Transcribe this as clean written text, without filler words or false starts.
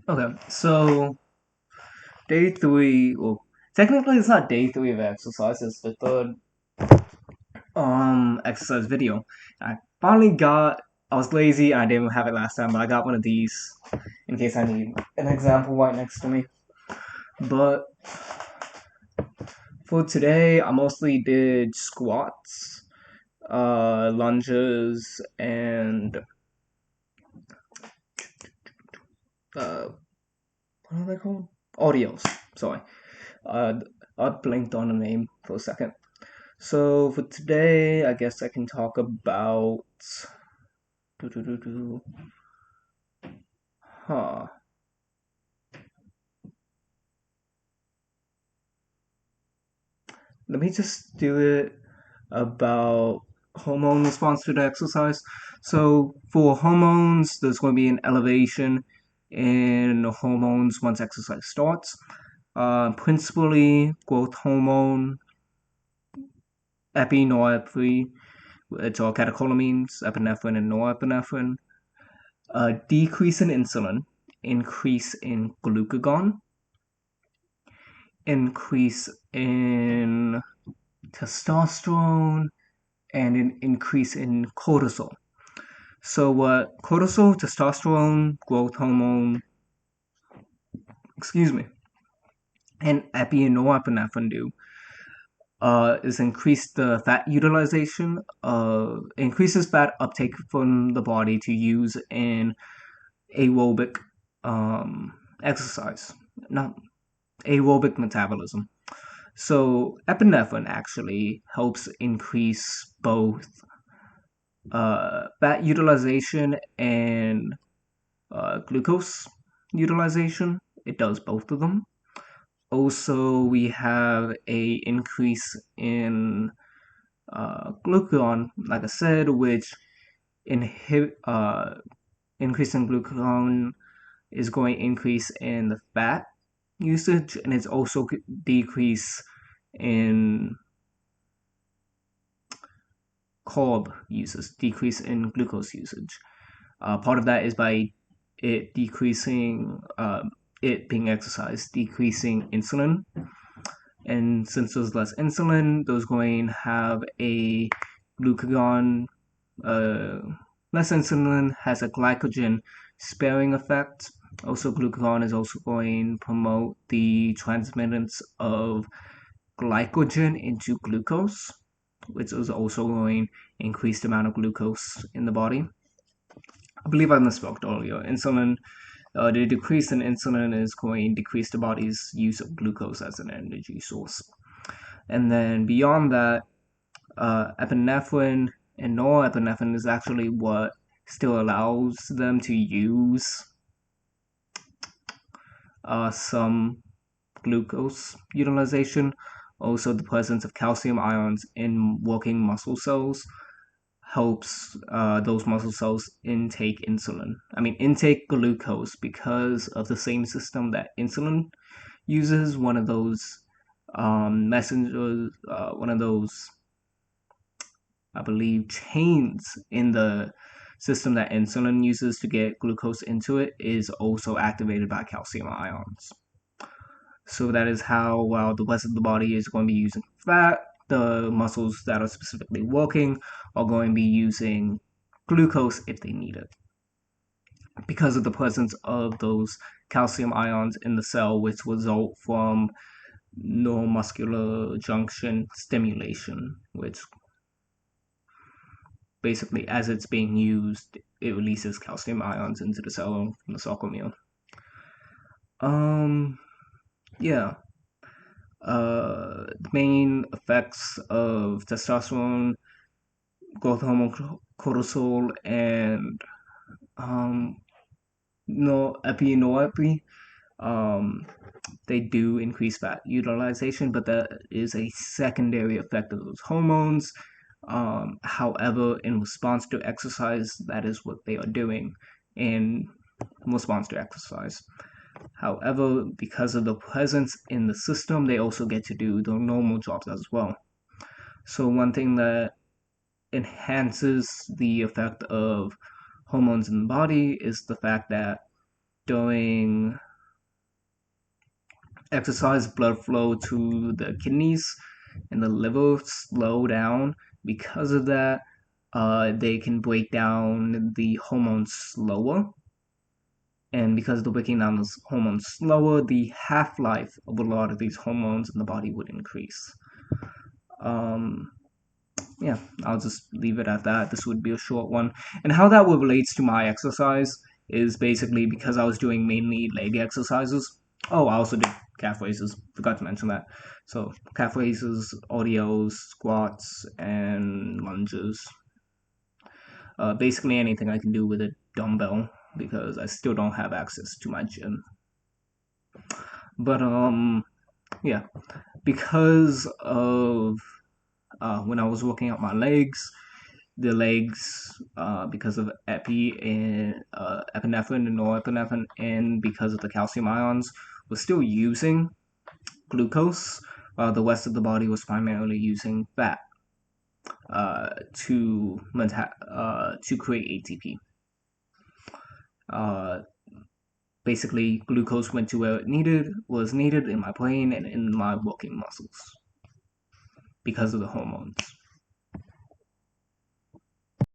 Okay, so day three, well, technically it's not day three of exercise, it's the third exercise video. I finally got I was lazy and I didn't have it last time, but I got one of these in case I need an example right next to me. But for today I mostly did squats, lunges, and uh what are they called? Audios. Sorry. Uh I blinked on the name for a second. So for today, I guess I can talk about. Doo-doo-doo-doo. Huh. Let me just do it about hormone response to the exercise. So for hormones, there's going to be an elevation in hormones once exercise starts. Principally growth hormone, epinorepinephrine, which are catecholamines, epinephrine and norepinephrine. Decrease in insulin, increase in glucagon, increase in testosterone, and an increase in cortisol. So, what cortisol, testosterone, growth hormone, excuse me, and epi and norepinephrine do is increase the fat utilization, increases fat uptake from the body to use in aerobic exercise, not aerobic metabolism. So epinephrine actually helps increase both fat utilization and glucose utilization. It does both of them. Also, we have a increase in glucagon, like I said, which increase in glucagon is going to increase in the fat usage, and it's also decrease in carb usage, decrease in glucose usage. Part of that is by it decreasing, it being exercise, decreasing insulin. And since there's less insulin, those going to have a glucagon, uh, less insulin has a glycogen sparing effect. Also, glucagon is also going to promote the transmittance of glycogen into glucose, which is also going to increase the amount of glucose in the body. I believe I misspoke earlier. Insulin, the decrease in insulin is going to decrease the body's use of glucose as an energy source. And then beyond that, epinephrine and norepinephrine is actually what still allows them to use some glucose utilization. Also, the presence of calcium ions in working muscle cells helps those muscle cells intake insulin. I mean, intake glucose because of the same system that insulin uses. One of those messengers, one of those, I believe, chains in the system that insulin uses to get glucose into it is also activated by calcium ions. So that is how, while the rest of the body is going to be using fat, the muscles that are specifically working are going to be using glucose if they need it because of the presence of those calcium ions in the cell, which result from neuromuscular junction stimulation, which basically, as it's being used, it releases calcium ions into the cell from the sarcomere. Um, yeah. The main effects of testosterone, growth hormone, cortisol, and um, no epi, no epi. Um, they do increase fat utilization, but that is a secondary effect of those hormones. However, in response to exercise, that is what they are doing in response to exercise. However, because of the presence in the system, they also get to do their normal jobs as well. So, one thing that enhances the effect of hormones in the body is the fact that during exercise, blood flow to the kidneys and the liver slow down. Because of that, they can break down the hormones slower. And because the breaking down the hormones slower, the half life of a lot of these hormones in the body would increase. Um, yeah, I'll just leave it at that. This would be a short one. And how that relates to my exercise is basically because I was doing mainly leg exercises. Oh, I also did calf raises. Forgot to mention that. So calf raises, RDLs, squats, and lunges. Basically anything I can do with a dumbbell because I still don't have access to my gym. But yeah, because of when I was working out my legs, the legs because of epinephrine and norepinephrine, and because of the calcium ions, was still using glucose, while the rest of the body was primarily using fat to create ATP. Uh, Basically, glucose went to where it was needed in my brain and in my working muscles because of the hormones.